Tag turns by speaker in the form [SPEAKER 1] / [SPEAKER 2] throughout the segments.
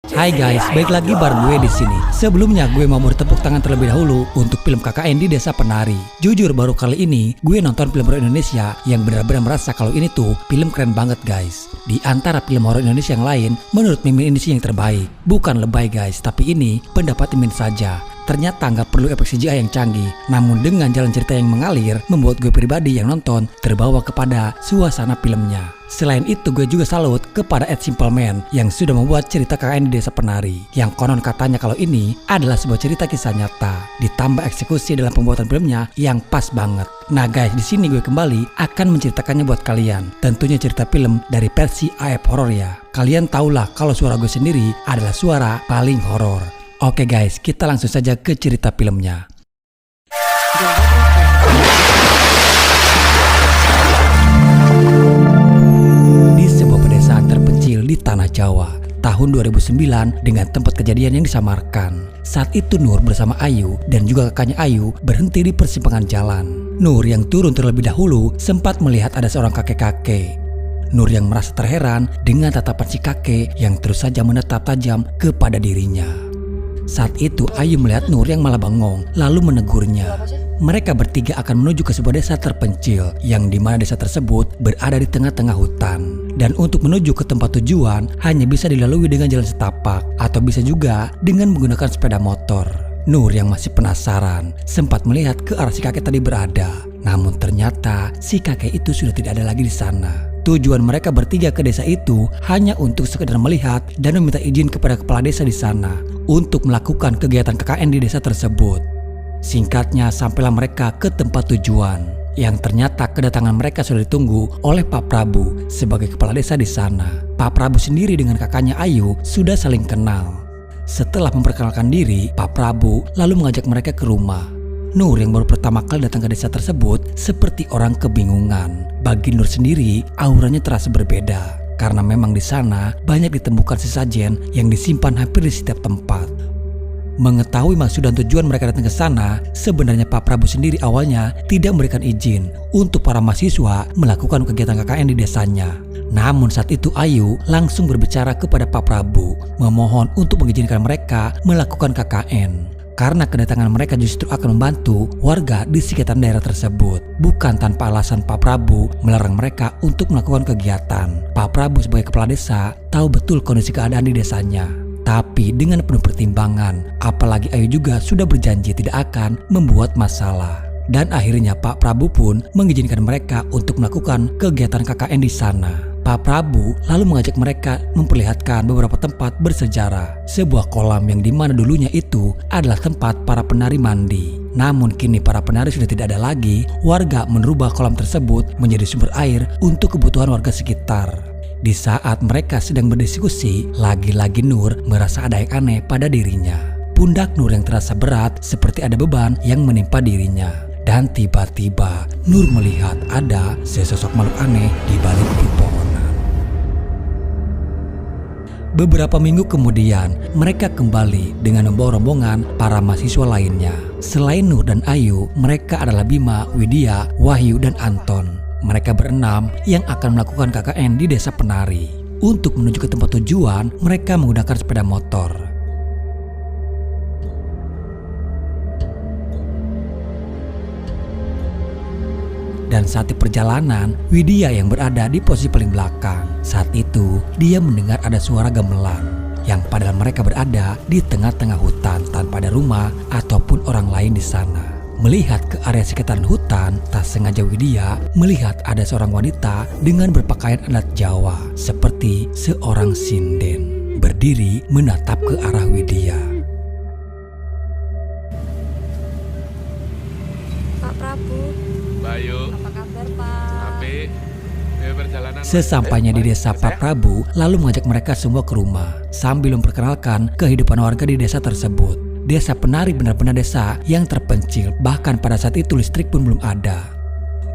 [SPEAKER 1] Hai guys, balik lagi bareng gue di sini. Sebelumnya gue mau bertepuk tangan terlebih dahulu untuk film KKN di Desa Penari. Jujur baru kali ini gue nonton film horor Indonesia yang benar-benar merasa kalau ini tuh film keren banget guys. Di antara film horor Indonesia yang lain, menurut Mimin ini sih yang terbaik. Bukan lebay guys, tapi ini pendapat Mimin saja. Ternyata nggak perlu efek CGI yang canggih, namun dengan jalan cerita yang mengalir, membuat gue pribadi yang nonton terbawa kepada suasana filmnya. Selain itu gue juga salut kepada Ed Simpleman yang sudah membuat cerita KKN di Desa Penari, yang konon katanya kalau ini adalah sebuah cerita kisah nyata, ditambah eksekusi dalam pembuatan filmnya yang pas banget. Nah guys, di sini gue kembali akan menceritakannya buat kalian. Tentunya cerita film dari versi AF Horror ya. Kalian tahulah kalau suara gue sendiri adalah suara paling horor. Oke guys, kita langsung saja ke cerita filmnya. Di sebuah pedesaan terpencil di Tanah Jawa, tahun 2009 dengan tempat kejadian yang disamarkan. Saat itu Nur bersama Ayu dan juga kakaknya Ayu berhenti di persimpangan jalan. Nur yang turun terlebih dahulu sempat melihat ada seorang kakek-kakek. Nur yang merasa terheran dengan tatapan si kakek yang terus saja menatap tajam kepada dirinya. Saat itu Ayu melihat Nur yang malah bengong lalu menegurnya. Mereka bertiga akan menuju ke sebuah desa terpencil yang dimana desa tersebut berada di tengah-tengah hutan. Dan untuk menuju ke tempat tujuan hanya bisa dilalui dengan jalan setapak atau bisa juga dengan menggunakan sepeda motor. Nur yang masih penasaran sempat melihat ke arah si kakek tadi berada. Namun ternyata si kakek itu sudah tidak ada lagi di sana. Tujuan mereka bertiga ke desa itu hanya untuk sekedar melihat dan meminta izin kepada kepala desa di sana untuk melakukan kegiatan KKN di desa tersebut. Singkatnya sampailah mereka ke tempat tujuan yang ternyata kedatangan mereka sudah ditunggu oleh Pak Prabu sebagai kepala desa di sana. Pak Prabu sendiri dengan kakaknya Ayu sudah saling kenal. Setelah memperkenalkan diri, Pak Prabu lalu mengajak mereka ke rumah. Nur yang baru pertama kali datang ke desa tersebut seperti orang kebingungan. Bagi Nur sendiri, auranya terasa berbeda karena memang di sana banyak ditemukan sesajen yang disimpan hampir di setiap tempat. Mengetahui maksud dan tujuan mereka datang ke sana, sebenarnya Pak Prabu sendiri awalnya tidak memberikan izin untuk para mahasiswa melakukan kegiatan KKN di desanya. Namun saat itu Ayu langsung berbicara kepada Pak Prabu, memohon untuk mengizinkan mereka melakukan KKN. Karena kedatangan mereka justru akan membantu warga di sekitar daerah tersebut. Bukan tanpa alasan Pak Prabu melarang mereka untuk melakukan kegiatan. Pak Prabu sebagai kepala desa tahu betul kondisi keadaan di desanya. Tapi dengan penuh pertimbangan, apalagi Ayu juga sudah berjanji tidak akan membuat masalah. Dan akhirnya Pak Prabu pun mengizinkan mereka untuk melakukan kegiatan KKN di sana. Pak Prabu lalu mengajak mereka memperlihatkan beberapa tempat bersejarah. Sebuah kolam yang dimana dulunya itu adalah tempat para penari mandi. Namun kini para penari sudah tidak ada lagi. Warga merubah kolam tersebut menjadi sumber air untuk kebutuhan warga sekitar. Di saat mereka sedang berdiskusi, lagi-lagi Nur merasa ada yang aneh pada dirinya. Pundak Nur yang terasa berat seperti ada beban yang menimpa dirinya. Dan tiba-tiba Nur melihat ada sesosok makhluk aneh di balik pepohonan. Beberapa minggu kemudian, mereka kembali dengan membawa rombongan para mahasiswa lainnya. Selain Nur dan Ayu, mereka adalah Bima, Widya, Wahyu, dan Anton. Mereka berenam yang akan melakukan KKN di Desa Penari. Untuk menuju ke tempat tujuan, mereka menggunakan sepeda motor. Dan saat di perjalanan, Widya yang berada di posisi paling belakang. Saat itu, dia mendengar ada suara gamelan. Yang padahal mereka berada di tengah-tengah hutan tanpa ada rumah ataupun orang lain di sana. Melihat ke area sekitaran hutan, tak sengaja Widya melihat ada seorang wanita dengan berpakaian adat Jawa seperti seorang sinden, berdiri menatap ke arah Widya.
[SPEAKER 2] Pak Prabu.
[SPEAKER 3] Bayu,
[SPEAKER 2] Apa kabar Pak?
[SPEAKER 3] Api, perjalanan.
[SPEAKER 1] Sesampainya di desa, Pak Prabu lalu mengajak mereka semua ke rumah sambil memperkenalkan kehidupan warga di desa tersebut. Desa Penari benar-benar desa yang terpencil, bahkan pada saat itu listrik pun belum ada.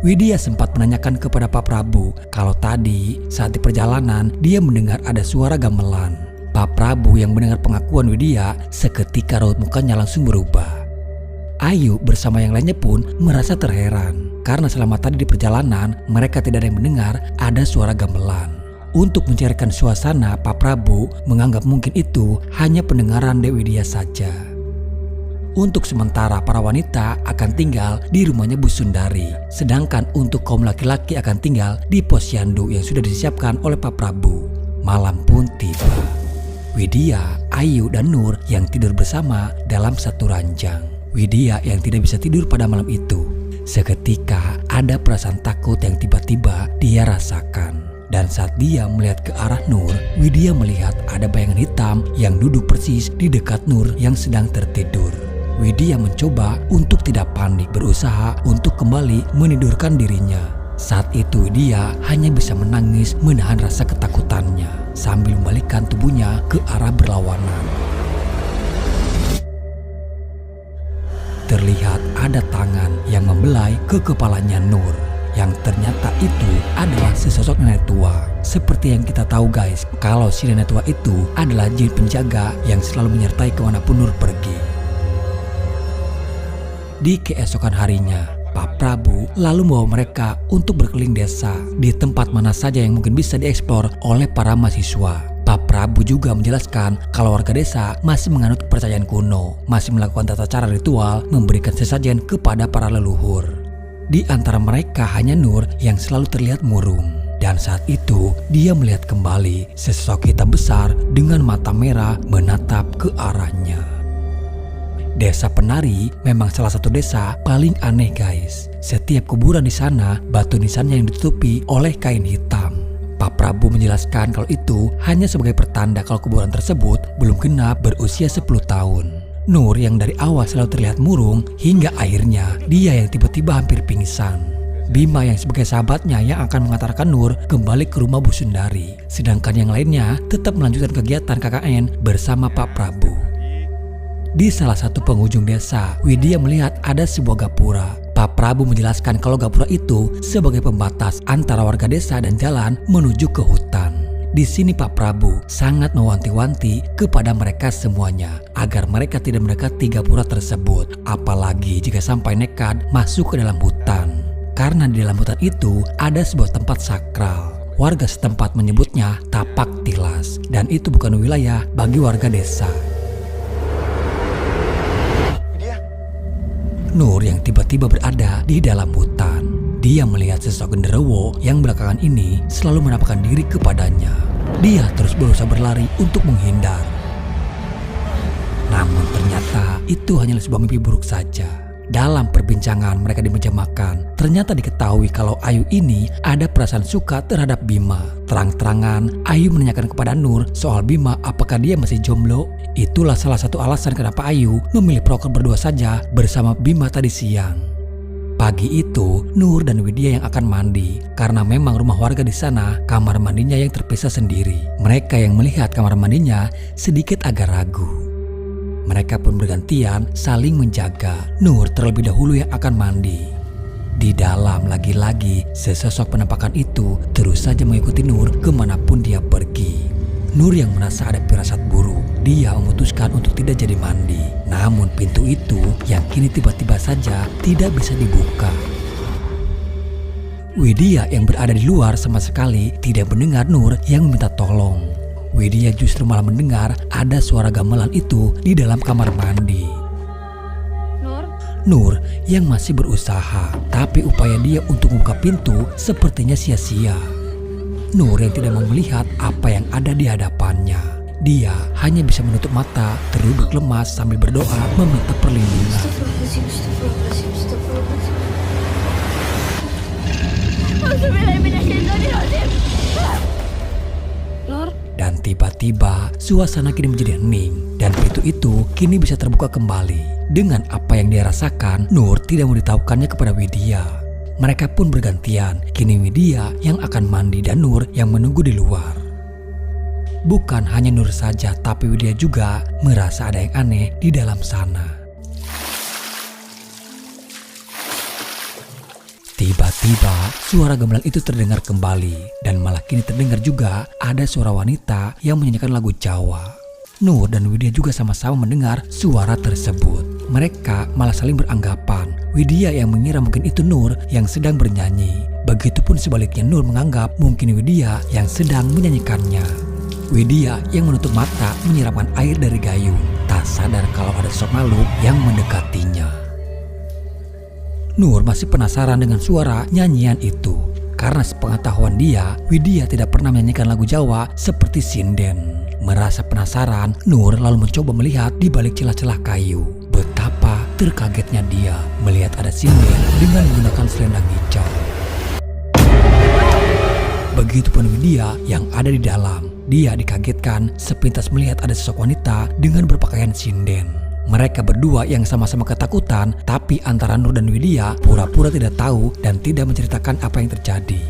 [SPEAKER 1] Widya sempat menanyakan kepada Pak Prabu kalau tadi saat di perjalanan dia mendengar ada suara gamelan. Pak Prabu yang mendengar pengakuan Widya seketika raut mukanya langsung berubah. Ayu bersama yang lainnya pun merasa terheran karena selama tadi di perjalanan mereka tidak ada yang mendengar ada suara gamelan. Untuk mencairkan suasana, Pak Prabu menganggap mungkin itu hanya pendengaran Dek Widya saja. Untuk sementara para wanita akan tinggal di rumahnya Bu Sundari, sedangkan untuk kaum laki-laki akan tinggal di posyandu yang sudah disiapkan oleh Pak Prabu. Malam pun tiba. Widya, Ayu, dan Nur yang tidur bersama dalam satu ranjang. Widya yang tidak bisa tidur pada malam itu. Seketika ada perasaan takut yang tiba-tiba dia rasakan. Dan saat dia melihat ke arah Nur, Widya melihat ada bayangan hitam yang duduk persis di dekat Nur yang sedang tertidur. Widya mencoba untuk tidak panik, berusaha untuk kembali menidurkan dirinya. Saat itu Widya hanya bisa menangis menahan rasa ketakutannya sambil membalikkan tubuhnya ke arah berlawanan. Terlihat ada tangan yang membelai ke kepalanya Nur, yang ternyata itu adalah sesosok nenek tua. Seperti yang kita tahu guys, kalau si nenek tua itu adalah jin penjaga yang selalu menyertai kemanapun Nur pergi. Di keesokan harinya, Pak Prabu lalu membawa mereka untuk berkeliling desa di tempat mana saja yang mungkin bisa dieksplor oleh para mahasiswa. Pak Prabu juga menjelaskan kalau warga desa masih menganut kepercayaan kuno, masih melakukan tata cara ritual memberikan sesajen kepada para leluhur. Di antara mereka hanya Nur yang selalu terlihat murung. Dan saat itu dia melihat kembali sesosok hitam besar dengan mata merah menatap ke arahnya. Desa Penari memang salah satu desa paling aneh guys. Setiap kuburan di sana batu nisannya yang ditutupi oleh kain hitam. Pak Prabu menjelaskan kalau itu hanya sebagai pertanda kalau kuburan tersebut belum genap berusia 10 tahun. Nur yang dari awal selalu terlihat murung hingga akhirnya dia yang tiba-tiba hampir pingsan. Bima yang sebagai sahabatnya yang akan mengantarkan Nur kembali ke rumah Bu Sundari. Sedangkan yang lainnya tetap melanjutkan kegiatan KKN bersama Pak Prabu. Di salah satu penghujung desa, Widya melihat ada sebuah gapura. Pak Prabu menjelaskan kalau gapura itu sebagai pembatas antara warga desa dan jalan menuju ke hutan. Di sini Pak Prabu sangat mewanti-wanti kepada mereka semuanya agar mereka tidak mendekati gapura tersebut, apalagi jika sampai nekat masuk ke dalam hutan. Karena di dalam hutan itu ada sebuah tempat sakral. Warga setempat menyebutnya Tapak Tilas, dan itu bukan wilayah bagi warga desa. Nur yang tiba-tiba berada di dalam hutan. Dia melihat sosok genderuwo yang belakangan ini selalu menampakkan diri kepadanya. Dia terus berusaha berlari untuk menghindar. Namun ternyata itu hanyalah sebuah mimpi buruk saja. Dalam perbincangan mereka di meja makan, ternyata diketahui kalau Ayu ini ada perasaan suka terhadap Bima. Terang-terangan Ayu menanyakan kepada Nur soal Bima apakah dia masih jomblo. Itulah salah satu alasan kenapa Ayu memilih proker berdua saja bersama Bima tadi siang. Pagi itu Nur dan Widya yang akan mandi karena memang rumah warga di sana kamar mandinya yang terpisah sendiri. Mereka yang melihat kamar mandinya sedikit agak ragu. Mereka pun bergantian saling menjaga. Nur terlebih dahulu yang akan mandi. Di dalam lagi-lagi sesosok penampakan itu terus saja mengikuti Nur kemanapun dia pergi. Nur yang merasa ada firasat buruk, dia memutuskan untuk tidak jadi mandi. Namun pintu itu yang kini tiba-tiba saja tidak bisa dibuka. Widya yang berada di luar sama sekali tidak mendengar Nur yang meminta tolong. Widya justru malah mendengar ada suara gamelan itu di dalam kamar mandi. Nur yang masih berusaha, tapi upaya dia untuk membuka pintu sepertinya sia-sia. Nur yang tidak mau melihat apa yang ada di hadapannya. Dia hanya bisa menutup mata, terduduk lemas sambil berdoa meminta perlindungan. Dan tiba-tiba suasana kini menjadi hening dan pintu itu kini bisa terbuka kembali. Dengan apa yang dia rasakan, Nur tidak memberitahukannya kepada Widya. Mereka pun bergantian, kini Widya yang akan mandi dan Nur yang menunggu di luar. Bukan hanya Nur saja, tapi Widya juga merasa ada yang aneh di dalam sana. Tiba-tiba suara gamelan itu terdengar kembali dan malah kini terdengar juga ada suara wanita yang menyanyikan lagu Jawa. Nur dan Widya juga sama-sama mendengar suara tersebut. Mereka malah saling beranggapan Widya yang mengira mungkin itu Nur yang sedang bernyanyi. Begitupun sebaliknya Nur menganggap mungkin Widya yang sedang menyanyikannya. Widya yang menutup mata menyiramkan air dari gayung, tak sadar kalau ada sosok makhluk yang mendekatinya. Nur masih penasaran dengan suara nyanyian itu. Karena sepengetahuan dia, Widya tidak pernah menyanyikan lagu Jawa seperti sinden. Merasa penasaran, Nur lalu mencoba melihat di balik celah-celah kayu. Betapa terkagetnya dia melihat ada sinden dengan menggunakan selendang hijau. Begitupun Widya yang ada di dalam. Dia dikagetkan sepintas melihat ada sosok wanita dengan berpakaian sinden. Mereka berdua yang sama-sama ketakutan, tapi antara Nur dan Widya pura-pura tidak tahu dan tidak menceritakan apa yang terjadi.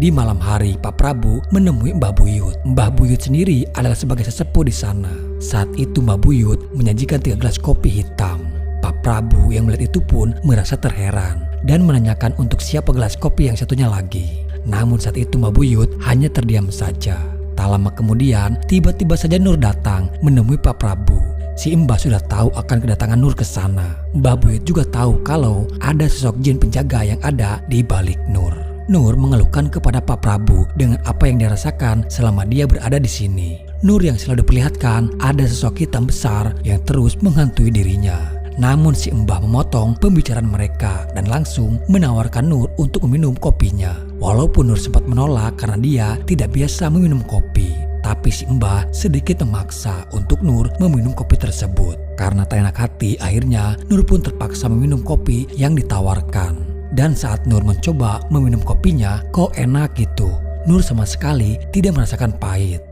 [SPEAKER 1] Di malam hari, Pak Prabu menemui Mbah Buyut. Mbah Buyut sendiri adalah sebagai sesepuh di sana. Saat itu Mbah Buyut menyajikan 3 gelas kopi hitam. Pak Prabu yang melihat itu pun merasa terheran dan menanyakan untuk siapa gelas kopi yang satunya lagi. Namun saat itu Mbah Buyut hanya terdiam saja. Tak lama kemudian, tiba-tiba saja Nur datang menemui Pak Prabu. Si Mbah sudah tahu akan kedatangan Nur ke sana. Mbah Buyut juga tahu kalau ada sosok jin penjaga yang ada di balik Nur. Nur mengeluhkan kepada Pak Prabu dengan apa yang dirasakan selama dia berada di sini. Nur yang selalu diperlihatkan ada sosok hitam besar yang terus menghantui dirinya. Namun si Mbah memotong pembicaraan mereka dan langsung menawarkan Nur untuk meminum kopinya. Walaupun Nur sempat menolak karena dia tidak biasa meminum kopi. Tapi si Mbah sedikit memaksa untuk Nur meminum kopi tersebut. Karena tak enak hati, akhirnya Nur pun terpaksa meminum kopi yang ditawarkan. Dan saat Nur mencoba meminum kopinya, kok enak gitu. Nur sama sekali tidak merasakan pahit.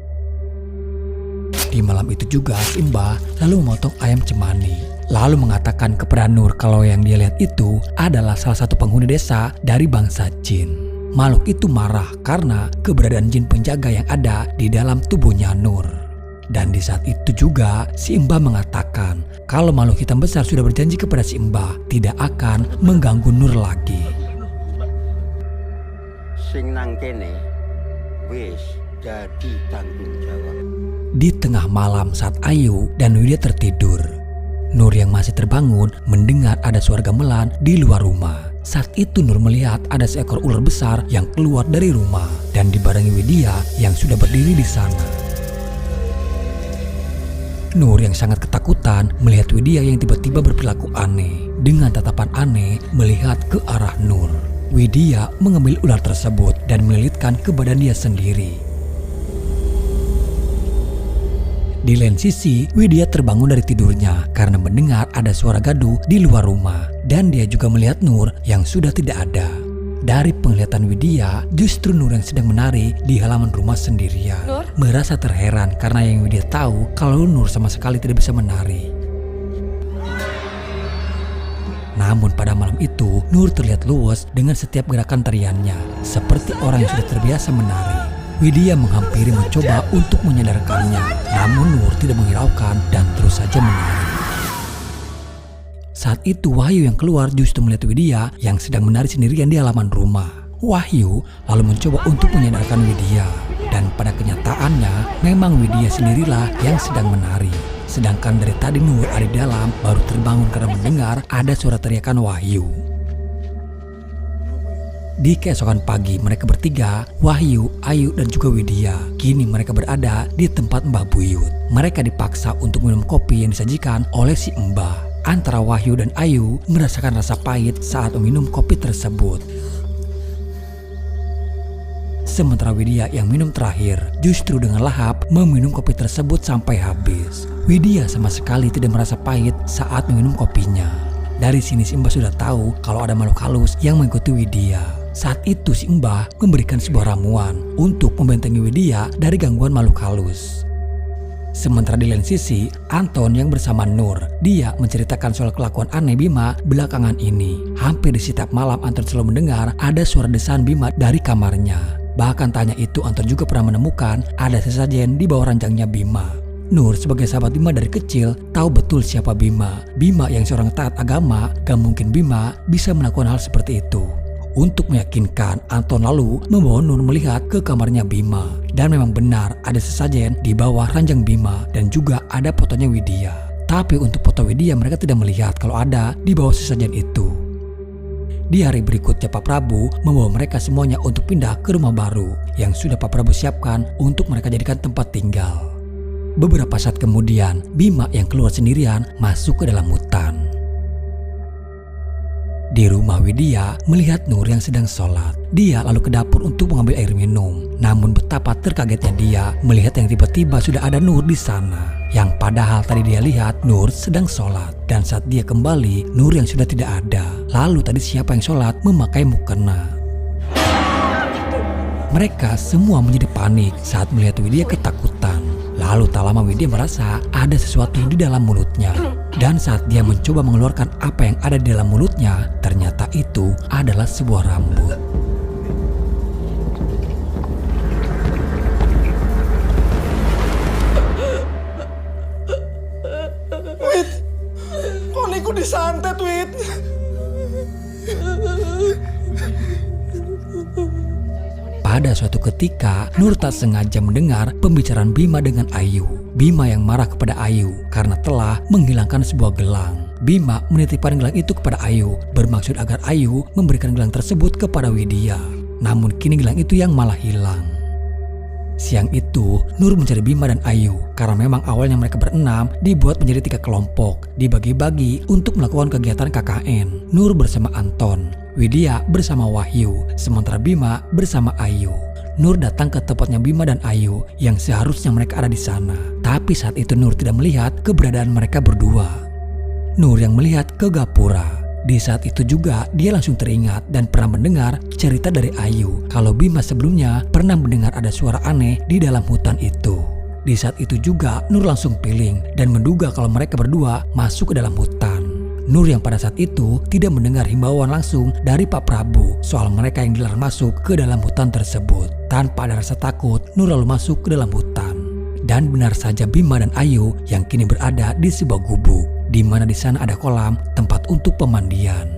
[SPEAKER 1] Di malam itu juga si Mbah lalu memotong ayam cemani. Lalu mengatakan kepada Nur kalau yang dia lihat itu adalah salah satu penghuni desa dari bangsa jin. Makhluk itu marah karena keberadaan jin penjaga yang ada di dalam tubuhnya Nur. Dan di saat itu juga si Mbah mengatakan kalau makhluk hitam besar sudah berjanji kepada si Mbah tidak akan mengganggu Nur lagi.
[SPEAKER 4] Sing nang kene wis jadi tanggung jawab.
[SPEAKER 1] Di tengah malam saat Ayu dan Widya tertidur, Nur yang masih terbangun mendengar ada suara gamelan di luar rumah. Saat itu Nur melihat ada seekor ular besar yang keluar dari rumah dan dibarengi Widya yang sudah berdiri di sana. Nur yang sangat ketakutan melihat Widya yang tiba-tiba berperilaku aneh. Dengan tatapan aneh melihat ke arah Nur. Widya mengambil ular tersebut dan melilitkan ke badan dia sendiri. Di lain sisi, Widya terbangun dari tidurnya karena mendengar ada suara gaduh di luar rumah. Dan dia juga melihat Nur yang sudah tidak ada. Dari penglihatan Widya, justru Nur yang sedang menari di halaman rumah sendirian.
[SPEAKER 2] Nur?
[SPEAKER 1] Merasa terheran karena yang Widya tahu kalau Nur sama sekali tidak bisa menari. Namun pada malam itu, Nur terlihat luwes dengan setiap gerakan tariannya, seperti orang yang sudah terbiasa menari. Widya menghampiri mencoba untuk menyadarkannya, namun Nur tidak menghiraukan dan terus saja menari. Saat itu Wahyu yang keluar justru melihat Widya yang sedang menari sendirian di halaman rumah. Wahyu lalu mencoba untuk menyadarkan Widya, dan pada kenyataannya memang Widya sendirilah yang sedang menari. Sedangkan dari tadi Nur ada di dalam baru terbangun karena mendengar ada suara teriakan Wahyu. Di keesokan pagi mereka bertiga, Wahyu, Ayu dan juga Widya, kini mereka berada di tempat Mbah Buyut. Mereka dipaksa untuk minum kopi yang disajikan oleh si Mbah. Antara Wahyu dan Ayu merasakan rasa pahit saat meminum kopi tersebut. Sementara Widya yang minum terakhir justru dengan lahap meminum kopi tersebut sampai habis. Widya sama sekali tidak merasa pahit saat meminum kopinya. Dari sini si Mbah sudah tahu kalau ada makhluk halus yang mengikuti Widya. Saat itu si Mbah memberikan sebuah ramuan untuk membentengi Widya dari gangguan makhluk halus. Sementara di lain sisi, Anton yang bersama Nur, dia menceritakan soal kelakuan aneh Bima belakangan ini. Hampir di setiap malam Anton selalu mendengar ada suara desaan Bima dari kamarnya. Bahkan tanya itu Anton juga pernah menemukan ada sesajen di bawah ranjangnya Bima. Nur sebagai sahabat Bima dari kecil tahu betul siapa Bima. Bima yang seorang taat agama, gak mungkin Bima bisa melakukan hal seperti itu. Untuk meyakinkan, Anton lalu membawa Nur melihat ke kamarnya Bima. Dan memang benar ada sesajen di bawah ranjang Bima dan juga ada fotonya Widya. Tapi untuk foto Widya mereka tidak melihat kalau ada di bawah sesajen itu. Di hari berikutnya Pak Prabu membawa mereka semuanya untuk pindah ke rumah baru yang sudah Pak Prabu siapkan untuk mereka jadikan tempat tinggal. Beberapa saat kemudian, Bima yang keluar sendirian masuk ke dalam hutan. Di rumah Widya melihat Nur yang sedang sholat. Dia lalu ke dapur untuk mengambil air minum. Namun betapa terkagetnya dia melihat yang tiba-tiba sudah ada Nur di sana. Yang padahal tadi dia lihat Nur sedang sholat. Dan saat dia kembali, Nur yang sudah tidak ada. Lalu tadi siapa yang sholat memakai mukena. Mereka semua menjadi panik saat melihat Widya ketakutan. Lalu tak lama Widya merasa ada sesuatu di dalam mulutnya. Dan saat dia mencoba mengeluarkan apa yang ada di dalam mulutnya, ternyata itu adalah sebuah rambut.
[SPEAKER 5] Wit, kok niku disantet, Wit?
[SPEAKER 1] Pada suatu ketika, Nur tak sengaja mendengar pembicaraan Bima dengan Ayu. Bima yang marah kepada Ayu karena telah menghilangkan sebuah gelang. Bima menitipkan gelang itu kepada Ayu, bermaksud agar Ayu memberikan gelang tersebut kepada Widya. Namun kini gelang itu yang malah hilang. Siang itu, Nur mencari Bima dan Ayu karena memang awalnya mereka berenam dibuat menjadi 3 kelompok, dibagi-bagi untuk melakukan kegiatan KKN. Nur bersama Anton, Widya bersama Wahyu, sementara Bima bersama Ayu. Nur datang ke tempatnya Bima dan Ayu yang seharusnya mereka ada di sana. Tapi saat itu Nur tidak melihat keberadaan mereka berdua. Nur yang melihat ke gapura. Di saat itu juga dia langsung teringat dan pernah mendengar cerita dari Ayu kalau Bima sebelumnya pernah mendengar ada suara aneh di dalam hutan itu. Di saat itu juga Nur langsung feeling dan menduga kalau mereka berdua masuk ke dalam hutan. Nur yang pada saat itu tidak mendengar himbauan langsung dari Pak Prabu soal mereka yang dilarang masuk ke dalam hutan tersebut. Tanpa ada rasa takut, Nur lalu masuk ke dalam hutan. Dan benar saja Bima dan Ayu yang kini berada di sebuah gubuk, di mana di sana ada kolam tempat untuk pemandian.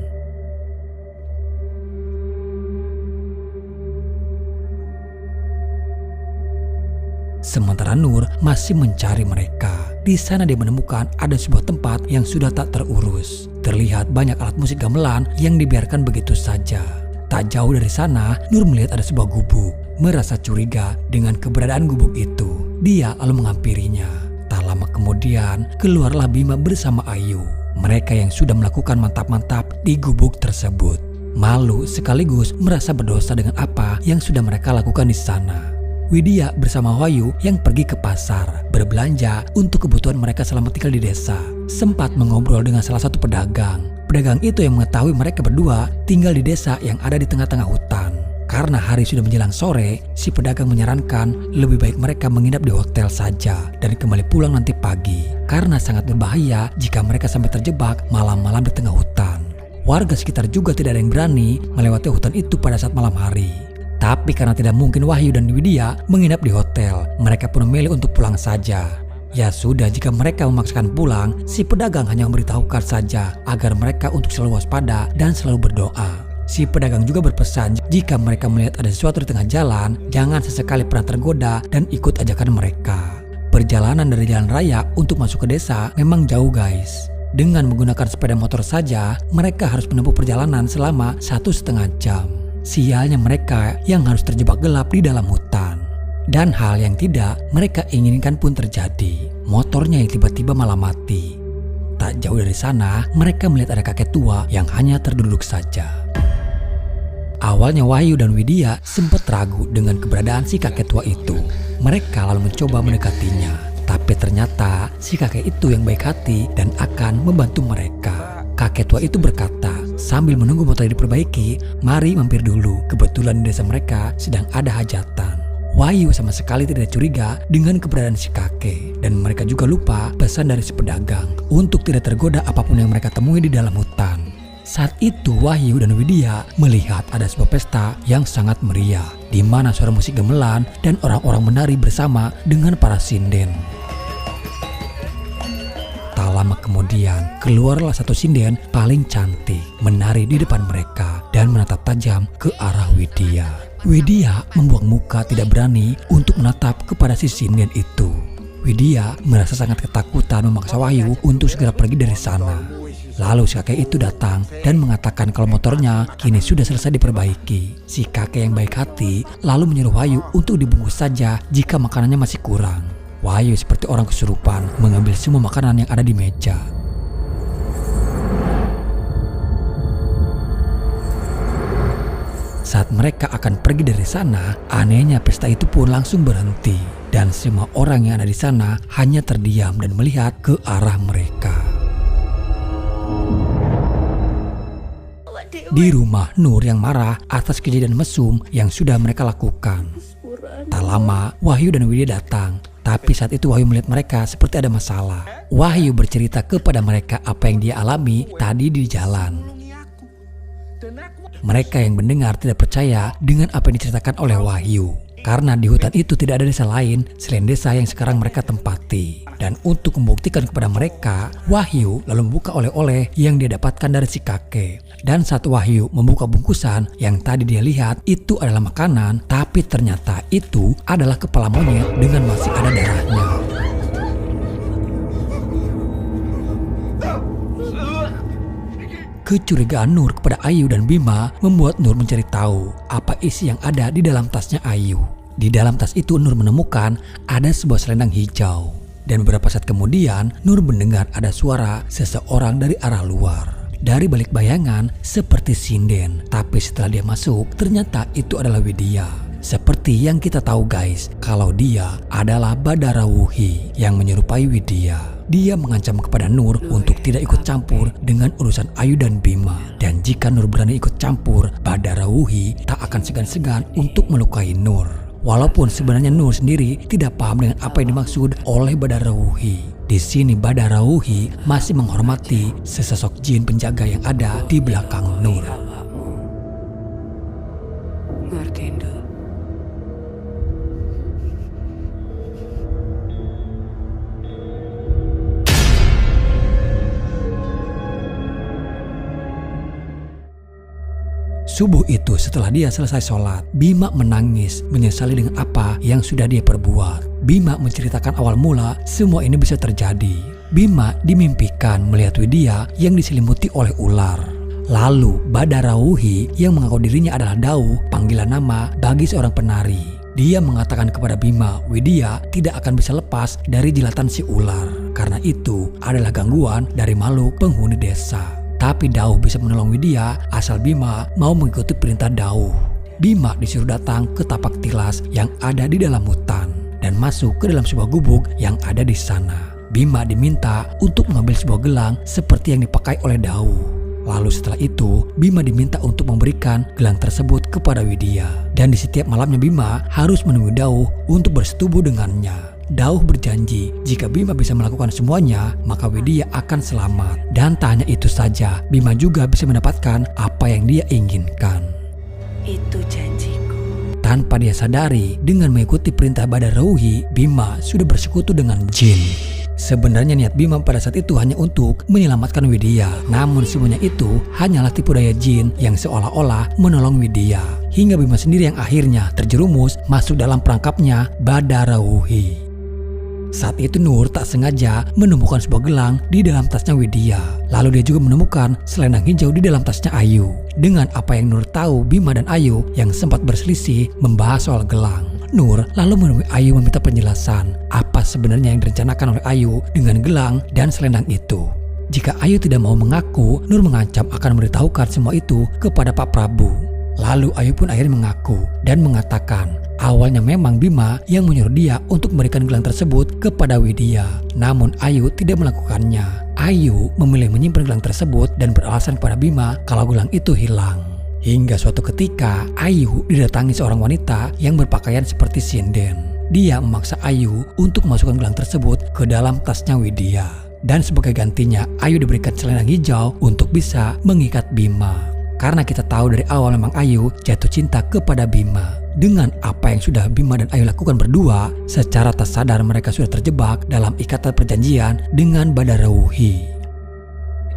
[SPEAKER 1] Sementara Nur masih mencari mereka. Di sana dia menemukan ada sebuah tempat yang sudah tak terurus. Terlihat banyak alat musik gamelan yang dibiarkan begitu saja. Tak jauh dari sana, Nur melihat ada sebuah gubuk. Merasa curiga dengan keberadaan gubuk itu, dia lalu menghampirinya. Tak lama kemudian, keluarlah Bima bersama Ayu. Mereka yang sudah melakukan mantap-mantap di gubuk tersebut. Malu sekaligus merasa berdosa dengan apa yang sudah mereka lakukan di sana. Widya bersama Wahyu yang pergi ke pasar berbelanja untuk kebutuhan mereka selama tinggal di desa. Sempat mengobrol dengan salah satu pedagang. Pedagang itu yang mengetahui mereka berdua tinggal di desa yang ada di tengah-tengah hutan. Karena hari sudah menjelang sore, si pedagang menyarankan lebih baik mereka menginap di hotel saja dan kembali pulang nanti pagi. Karena sangat berbahaya jika mereka sampai terjebak malam-malam di tengah hutan. Warga sekitar juga tidak ada yang berani melewati hutan itu pada saat malam hari. Tapi karena tidak mungkin Wahyu dan Widya menginap di hotel, mereka pun memilih untuk pulang saja. Ya sudah, jika mereka memaksakan pulang, si pedagang hanya memberitahukan saja agar mereka untuk selalu waspada dan selalu berdoa. Si pedagang juga berpesan jika mereka melihat ada sesuatu di tengah jalan, jangan sesekali pernah tergoda dan ikut ajakan mereka. Perjalanan dari jalan raya untuk masuk ke desa memang jauh guys. Dengan menggunakan sepeda motor saja, mereka harus menempuh perjalanan selama 1,5 jam. Sialnya mereka yang harus terjebak gelap di dalam hutan. Dan hal yang tidak mereka inginkan pun terjadi. Motornya yang tiba-tiba malah mati. Tak jauh dari sana, mereka melihat ada kakek tua yang hanya terduduk saja. Awalnya Wahyu dan Widya sempat ragu dengan keberadaan si kakek tua itu. Mereka lalu mencoba mendekatinya. Tapi ternyata si kakek itu yang baik hati dan akan membantu mereka. Kakek tua itu berkata, sambil menunggu motor diperbaiki, mari mampir dulu. Kebetulan di desa mereka sedang ada hajatan. Wahyu sama sekali tidak curiga dengan keberadaan si kakek. Dan mereka juga lupa pesan dari si pedagang untuk tidak tergoda apapun yang mereka temui di dalam hutan. Saat itu Wahyu dan Widya melihat ada sebuah pesta yang sangat meriah, di mana suara musik gamelan dan orang-orang menari bersama dengan para sinden. Tak lama kemudian, keluarlah satu sinden paling cantik menari di depan mereka dan menatap tajam ke arah Widya. Widya membuang muka tidak berani untuk menatap kepada si sinden itu. Widya merasa sangat ketakutan memaksa Wahyu untuk segera pergi dari sana. Lalu si kakek itu datang dan mengatakan kalau motornya kini sudah selesai diperbaiki. Si kakek yang baik hati lalu menyuruh Wahyu untuk dibungkus saja jika makanannya masih kurang. Wahyu seperti orang kesurupan mengambil semua makanan yang ada di meja. Saat mereka akan pergi dari sana, anehnya pesta itu pun langsung berhenti. Dan semua orang yang ada di sana hanya terdiam dan melihat ke arah mereka. Di rumah, Nur yang marah atas kejadian mesum yang sudah mereka lakukan. Tak lama, Wahyu dan Widya datang. Tapi saat itu Wahyu melihat mereka seperti ada masalah. Wahyu bercerita kepada mereka apa yang dia alami tadi di jalan. Mereka yang mendengar tidak percaya dengan apa yang diceritakan oleh Wahyu. Karena di hutan itu tidak ada desa lain selain desa yang sekarang mereka tempati. Dan untuk membuktikan kepada mereka, Wahyu lalu membuka oleh-oleh yang dia dapatkan dari si kakek. Dan saat Wahyu membuka bungkusan yang tadi dia lihat itu adalah makanan, tapi ternyata itu adalah kepala monyet dengan masih ada darahnya. Kecurigaan Nur kepada Ayu dan Bima membuat Nur mencari tahu apa isi yang ada di dalam tasnya Ayu. Di dalam tas itu Nur menemukan ada sebuah selendang hijau. Dan beberapa saat kemudian Nur mendengar ada suara seseorang dari arah luar. Dari balik bayangan seperti sinden. Tapi setelah dia masuk ternyata itu adalah Widya. Seperti yang kita tahu guys, kalau dia adalah Badarawuhi yang menyerupai Widya. Dia mengancam kepada Nur untuk tidak ikut campur dengan urusan Ayu dan Bima. Dan jika Nur berani ikut campur, Badarawuhi tak akan segan-segan untuk melukai Nur. Walaupun sebenarnya Nur sendiri tidak paham dengan apa yang dimaksud oleh Badarawuhi. Di sini Badarawuhi masih menghormati sesosok jin penjaga yang ada di belakang Nur. Subuh itu setelah dia selesai sholat, Bima menangis menyesali dengan apa yang sudah dia perbuat. Bima menceritakan awal mula semua ini bisa terjadi. Bima dimimpikan melihat Widya yang diselimuti oleh ular. Lalu Badarawuhi yang mengaku dirinya adalah Dauh, panggilan nama bagi seorang penari. Dia mengatakan kepada Bima, Widya tidak akan bisa lepas dari jilatan si ular. Karena itu adalah gangguan dari makhluk penghuni desa. Tapi Dauh bisa menolong Widya asal Bima mau mengikuti perintah Dauh. Bima disuruh datang ke tapak tilas yang ada di dalam hutan dan masuk ke dalam sebuah gubuk yang ada di sana. Bima diminta untuk mengambil sebuah gelang seperti yang dipakai oleh Dauh. Lalu setelah itu Bima diminta untuk memberikan gelang tersebut kepada Widya. Dan di setiap malamnya Bima harus menemui Dauh untuk bersetubuh dengannya. Dauh berjanji jika Bima bisa melakukan semuanya, maka Widya akan selamat. Dan tak hanya itu saja, Bima juga bisa mendapatkan apa yang dia inginkan.
[SPEAKER 6] Itu janjiku.
[SPEAKER 1] Tanpa dia sadari, dengan mengikuti perintah Badarawuhi, Bima sudah bersekutu dengan jin. Sebenarnya niat Bima pada saat itu hanya untuk menyelamatkan Widya. Namun semuanya itu hanyalah tipu daya jin yang seolah-olah menolong Widya. Hingga Bima sendiri yang akhirnya terjerumus masuk dalam perangkapnya Badarawuhi. Saat itu Nur tak sengaja menemukan sebuah gelang di dalam tasnya Widya. Lalu dia juga menemukan selendang hijau di dalam tasnya Ayu. Dengan apa yang Nur tahu, Bima dan Ayu yang sempat berselisih membahas soal gelang. Nur lalu menemui Ayu meminta penjelasan apa sebenarnya yang direncanakan oleh Ayu dengan gelang dan selendang itu. Jika Ayu tidak mau mengaku, Nur mengancam akan memberitahukan semua itu kepada Pak Prabu. Lalu Ayu pun akhirnya mengaku dan mengatakan awalnya memang Bima yang menyuruh dia untuk memberikan gelang tersebut kepada Widya. Namun Ayu tidak melakukannya. Ayu memilih menyimpan gelang tersebut dan beralasan kepada Bima kalau gelang itu hilang. Hingga suatu ketika Ayu didatangi seorang wanita yang berpakaian seperti sinden. Dia memaksa Ayu untuk memasukkan gelang tersebut ke dalam tasnya Widya. Dan sebagai gantinya Ayu diberikan selendang hijau untuk bisa mengikat Bima. Karena kita tahu dari awal memang Ayu jatuh cinta kepada Bima. Dengan apa yang sudah Bima dan Ayu lakukan berdua, secara tak sadar mereka sudah terjebak dalam ikatan perjanjian dengan Badarawuhi.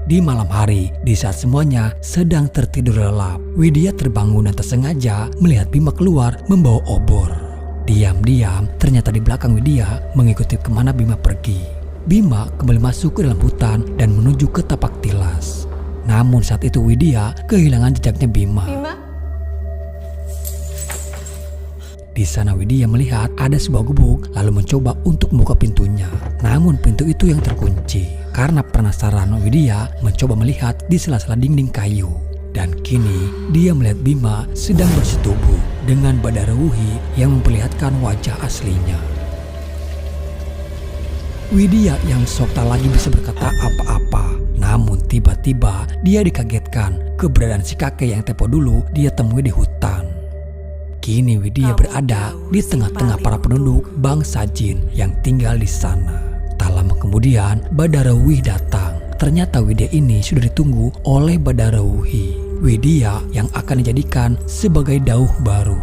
[SPEAKER 1] Di malam hari, di saat semuanya sedang tertidur lelap, Widya terbangun dan tersengaja melihat Bima keluar membawa obor. Diam-diam, ternyata di belakang Widya mengikuti kemana Bima pergi. Bima kembali masuk ke dalam hutan dan menuju ke tapak tilas. Namun saat itu Widya kehilangan jejaknya Bima. Di sana Widya melihat ada sebuah gubuk lalu mencoba untuk membuka pintunya. Namun pintu itu yang terkunci. Karena penasaran, Widya mencoba melihat di sela-sela dinding kayu. Dan kini dia melihat Bima sedang bersetubuh dengan Badara Wuhi yang memperlihatkan wajah aslinya. Widya yang shock tak lagi bisa berkata apa-apa. Namun tiba-tiba dia dikagetkan keberadaan si kakek yang tempo dulu dia temui di hutan. Kini Widya berada di tengah-tengah para penduduk bangsa jin yang tinggal di sana. Tak lama kemudian Badara Wuhi datang. Ternyata Widya ini sudah ditunggu oleh Badara Wuhi. Widya yang akan dijadikan sebagai dauh baru.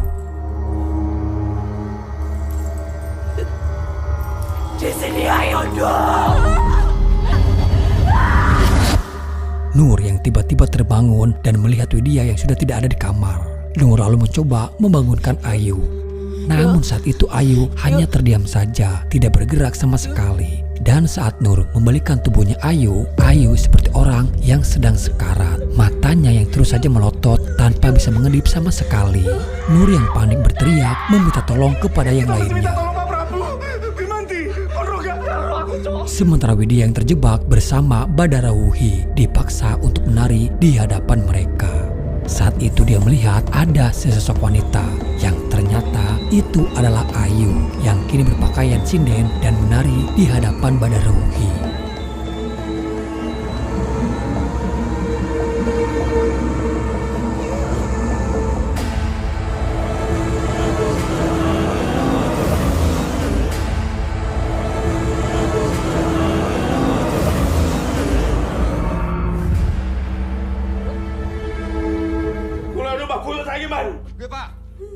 [SPEAKER 6] Di sini ayo dong.
[SPEAKER 1] Nur yang tiba-tiba terbangun dan melihat Widya yang sudah tidak ada di kamar. Nur lalu mencoba membangunkan Ayu. Namun saat itu Ayu hanya terdiam saja, tidak bergerak sama sekali. Dan saat Nur membalikan tubuhnya Ayu, Ayu seperti orang yang sedang sekarat. Matanya yang terus saja melotot tanpa bisa mengedip sama sekali. Nur yang panik berteriak meminta tolong kepada yang lainnya. Sementara Widya yang terjebak bersama Badara Wuhi dipaksa untuk menari di hadapan mereka. Saat itu dia melihat ada sesosok wanita yang ternyata itu adalah Ayu yang kini berpakaian sinden dan menari di hadapan Badara Wuhi.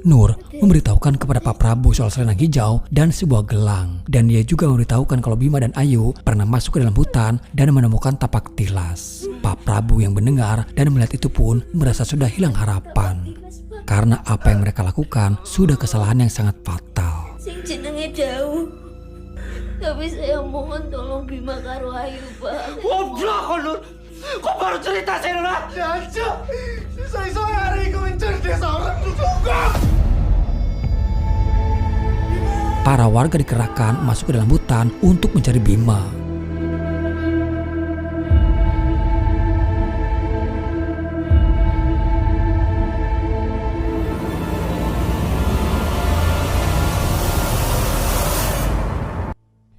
[SPEAKER 1] Nur memberitahukan kepada Pak Prabu soal selendang hijau dan sebuah gelang. Dan dia juga memberitahukan kalau Bima dan Ayu pernah masuk ke dalam hutan dan menemukan tapak tilas. Pak Prabu yang mendengar dan melihat itu pun merasa sudah hilang harapan. Karena apa yang mereka lakukan sudah kesalahan yang sangat fatal.
[SPEAKER 2] Sing jenenge jauh. Tapi saya mohon tolong Bima karo Ayu, Pak.
[SPEAKER 5] Goblok kok, Nur. Kok baru cerita sih, Nur? Jancuk. Iso-iso hari iku mencuri desa orang juga.
[SPEAKER 1] Para warga dikerahkan masuk ke dalam hutan untuk mencari Bima.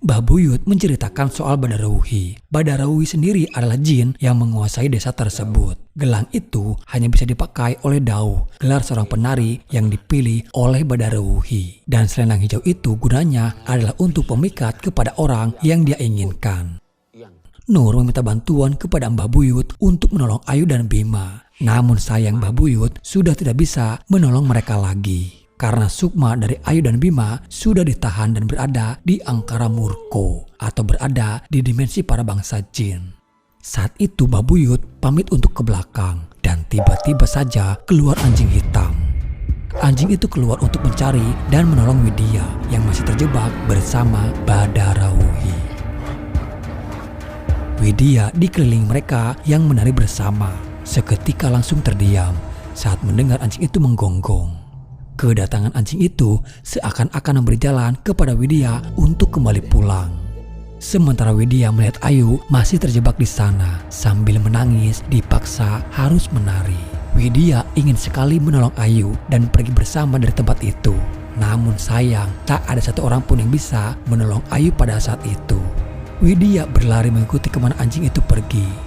[SPEAKER 1] Mbah Buyut menceritakan soal Badara Wuhi. Badara Wuhi sendiri adalah jin yang menguasai desa tersebut. Gelang itu hanya bisa dipakai oleh Dauh, gelar seorang penari yang dipilih oleh Badara Wuhi. Dan selendang hijau itu gunanya adalah untuk pemikat kepada orang yang dia inginkan. Nur meminta bantuan kepada Mbah Buyut untuk menolong Ayu dan Bima. Namun sayang Mbah Buyut sudah tidak bisa menolong mereka lagi. Karena sukma dari Ayu dan Bima sudah ditahan dan berada di Angkara Murko atau berada di dimensi para bangsa jin. Saat itu Mbah Buyut pamit untuk ke belakang dan tiba-tiba saja keluar anjing hitam. Anjing itu keluar untuk mencari dan menolong Widya yang masih terjebak bersama Badara Wuhi. Widya dikelilingi mereka yang menari bersama. Seketika langsung terdiam saat mendengar anjing itu menggonggong. Kedatangan anjing itu seakan-akan memberi jalan kepada Widya untuk kembali pulang. Sementara Widya melihat Ayu masih terjebak di sana sambil menangis dipaksa harus menari. Widya ingin sekali menolong Ayu dan pergi bersama dari tempat itu. Namun sayang tak ada satu orang pun yang bisa menolong Ayu pada saat itu. Widya berlari mengikuti kemana anjing itu pergi.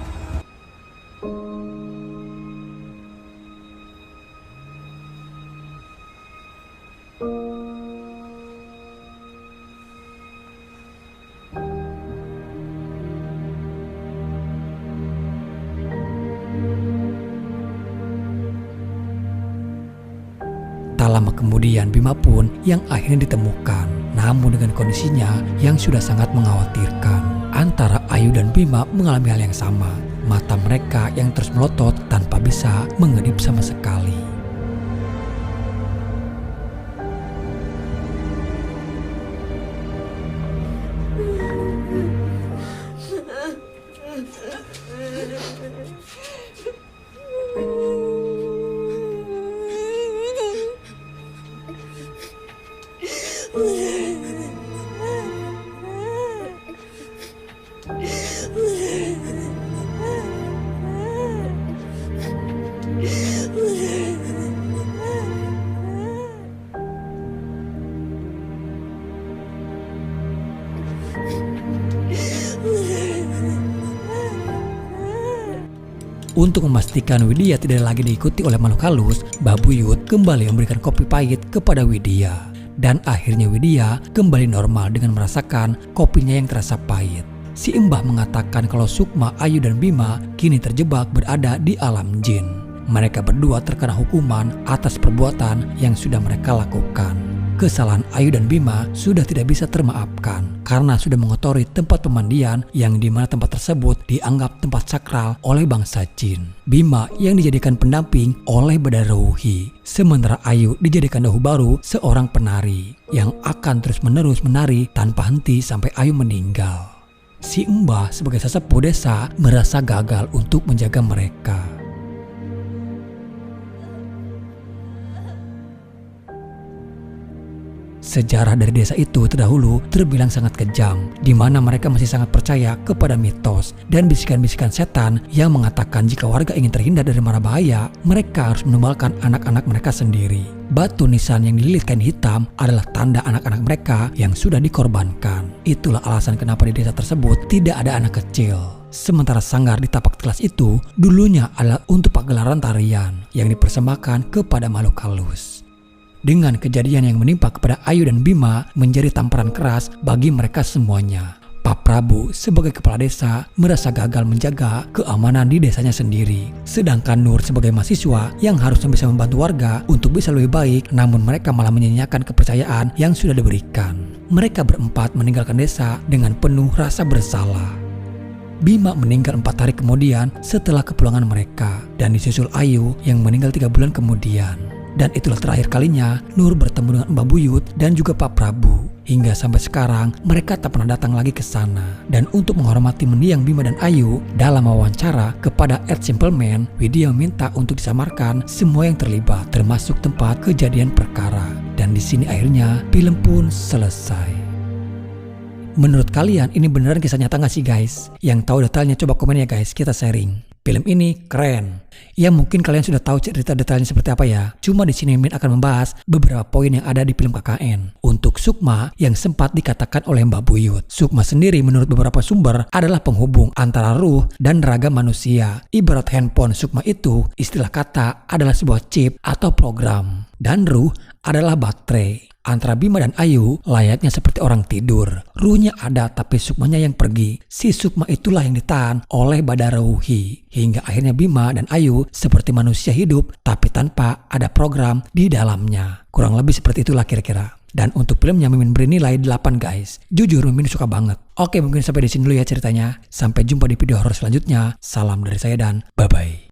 [SPEAKER 1] Tak lama kemudian Bima pun yang akhirnya ditemukan. Namun dengan kondisinya yang sudah sangat mengkhawatirkan. Antara Ayu dan Bima mengalami hal yang sama. Mata mereka yang terus melotot tanpa bisa mengedip sama sekali. Untuk memastikan Widya tidak lagi diikuti oleh makhluk halus, Mbah Buyut kembali memberikan kopi pahit kepada Widya. Dan akhirnya Widya kembali normal dengan merasakan kopinya yang terasa pahit. Si Mbah mengatakan kalau Sukma, Ayu, dan Bima kini terjebak berada di alam jin. Mereka berdua terkena hukuman atas perbuatan yang sudah mereka lakukan. Kesalahan Ayu dan Bima sudah tidak bisa termaafkan karena sudah mengotori tempat pemandian yang dimana tempat tersebut dianggap tempat sakral oleh bangsa jin. Bima yang dijadikan pendamping oleh Badara Wuhi, sementara Ayu dijadikan dahu baru seorang penari yang akan terus-menerus menari tanpa henti sampai Ayu meninggal. Si Mbah sebagai sesepuh desa merasa gagal untuk menjaga mereka. Sejarah dari desa itu terdahulu terbilang sangat kejam, di mana mereka masih sangat percaya kepada mitos dan bisikan-bisikan setan yang mengatakan jika warga ingin terhindar dari mara bahaya, mereka harus menumbalkan anak-anak mereka sendiri. Batu nisan yang dililit kain hitam adalah tanda anak-anak mereka yang sudah dikorbankan. Itulah alasan kenapa di desa tersebut tidak ada anak kecil. Sementara sanggar di tapak kelas itu dulunya adalah untuk pagelaran tarian yang dipersembahkan kepada makhluk halus. Dengan kejadian yang menimpa kepada Ayu dan Bima menjadi tamparan keras bagi mereka semuanya. Pak Prabu sebagai kepala desa merasa gagal menjaga keamanan di desanya sendiri. Sedangkan Nur sebagai mahasiswa yang harusnya bisa membantu warga untuk bisa lebih baik, namun mereka malah menyanyiakan kepercayaan yang sudah diberikan. Mereka berempat meninggalkan desa dengan penuh rasa bersalah. Bima meninggal 4 hari kemudian setelah kepulangan mereka, dan disusul Ayu yang meninggal 3 bulan kemudian. Dan itulah terakhir kalinya Nur bertemu dengan Mbah Buyut dan juga Pak Prabu. Hingga sampai sekarang mereka tak pernah datang lagi ke sana. Dan untuk menghormati mendiang Bima dan Ayu, dalam wawancara kepada Ed Simpleman, Widya meminta untuk disamarkan semua yang terlibat, termasuk tempat kejadian perkara. Dan di sini akhirnya film pun selesai. Menurut kalian ini beneran kisah nyata gak sih guys? Yang tahu detailnya coba komen ya guys, kita sharing. Film ini keren. Ya mungkin kalian sudah tahu cerita detailnya seperti apa ya. Cuma di sini Mimin akan membahas beberapa poin yang ada di film KKN. Untuk Sukma yang sempat dikatakan oleh Mbah Buyut. Sukma sendiri menurut beberapa sumber adalah penghubung antara ruh dan raga manusia. Ibarat handphone Sukma itu istilah kata adalah sebuah chip atau program. Dan ruh adalah baterai. Antara Bima dan Ayu layaknya seperti orang tidur. Ruhnya ada tapi Sukmanya yang pergi. Si Sukma itulah yang ditahan oleh Badara Wuhi. Hingga akhirnya Bima dan Ayu seperti manusia hidup tapi tanpa ada program di dalamnya. Kurang lebih seperti itulah kira-kira. Dan untuk filmnya Mimin beri nilai 8 guys. Jujur Mimin suka banget. Oke mungkin sampai di sini dulu ya ceritanya. Sampai jumpa di video horor selanjutnya. Salam dari saya dan bye-bye.